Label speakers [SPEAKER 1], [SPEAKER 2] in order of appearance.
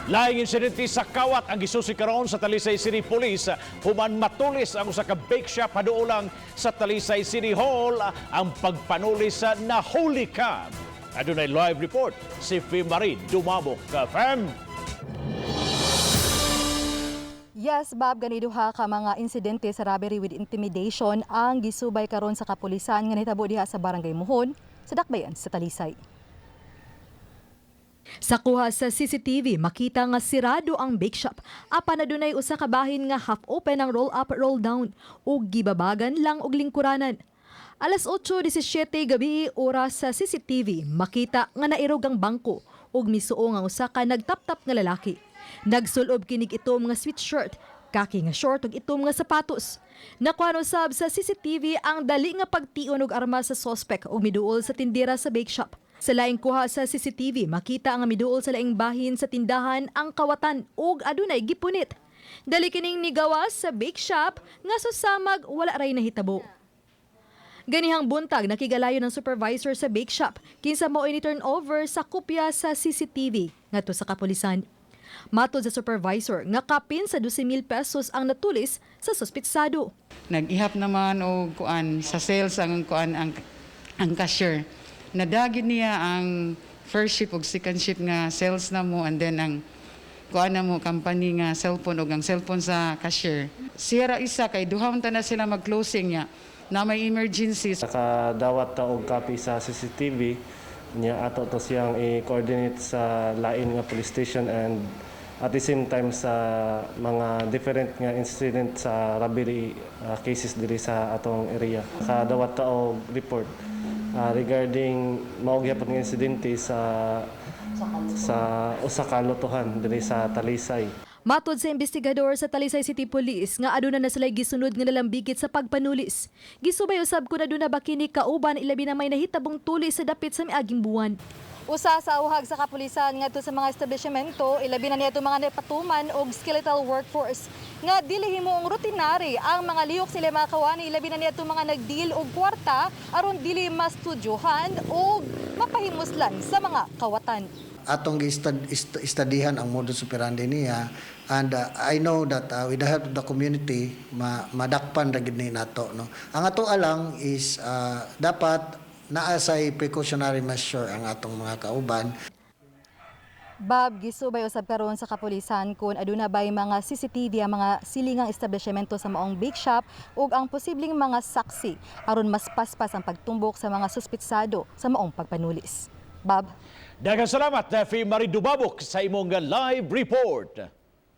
[SPEAKER 1] Laing insidente sa kawat ang gisusi karon sa Talisay City Police human matulis ang usa ka bake shop haduolang sa Talisay City Hall ang pagpanulis sa nahuli ka. Adunay live report si Marie Dumabok. Fam.
[SPEAKER 2] Yes, Bob, ganiduha ka mga insidente sa robbery with intimidation ang gisubay karon sa kapulisan nga nahitabo diha sa Barangay Muhon sa Dakbayan sa Talisay. Sa kuha sa CCTV, makita nga sirado ang bake shop. Apan adunay usa ka bahin nga half open ang roll up, roll down ug gibabagan lang og lingkuranan. Alas 8:17 gabi oras sa CCTV, makita nga nairog ang bangko ug misuo nga usa ka nagtaptap nga lalaki. Nagsulob kinig itom nga sweatshirt, kaki nga short ug itom nga sapatos. Nakuha usab sa CCTV ang dali nga pagtion og armas sa suspect ug miduol sa tindera sa bake shop. Sa laing kuha sa CCTV, makita nga miduol sa laing bahin sa tindahan ang kawatan ug adunay gipunit. Dali kining nigawas sa bake shop nga susamag wala ray nahitabo. Ganihang buntag nakigalayo ng supervisor sa bake shop kinsa mao ni turnover sa kopya sa CCTV ngadto sa kapulisan. Matod sa supervisor nga kapin sa 12,000 pesos ang natulis sa suspitsado.
[SPEAKER 3] Nag-ihap naman og kuan sa sales ang kuan ang cashier. Nadagid niya ang first shift ug second shift nga sales na mo and then ang kuan na mo company nga cellphone ug ang cellphone sa cashier. Sira isa kay duham ta na sila mag-closing niya na may emergency.
[SPEAKER 4] Nakadawat ta og copy sa CCTV niya ato to siyang i-coordinate sa lain nga police station and at the same time sa mga different nga incident sa robbery cases diri sa atong area. Nakadawat ta og report regarding mao gyapon nga insidente sa usa ka lotohan diri sa Talisay.
[SPEAKER 2] Matod sa investigador sa Talisay City Police nga aduna na sila gisunod nga nalambigit sa pagpanulis. Gisubay usab kun aduna ba kini kauban ilabi na may nahitabong tulis sa dapit sa miaging buwan. Usa sa uhag sa kapulisan ngadto sa mga establishmento ilabi na niadto mga napatuman og skeletal workforce nga dili himong rutinary ang mga lihok sila mga kawani ilabi na niadto mga nagdeal og kwarta aron dili mastudyohan og mapahimuslan sa mga kawatan.
[SPEAKER 5] Atong istadihan ang modus operandi niya and I know that with the help of the community madakpan ra gid ni nato no. Ang ato alang is dapat naa say precautionary measure ang atong mga kauban.
[SPEAKER 2] Bob, gisubay usab karon sa kapulisan kung aduna bay mga CCTV ang mga silingang establishmento sa maong bake shop ug ang posibleng mga saksi aron mas paspas ang pagtumbok sa mga suspitsado sa maong pagpanulis. Bob.
[SPEAKER 1] Daghang salamat, Marie Dumabok sa imong live report.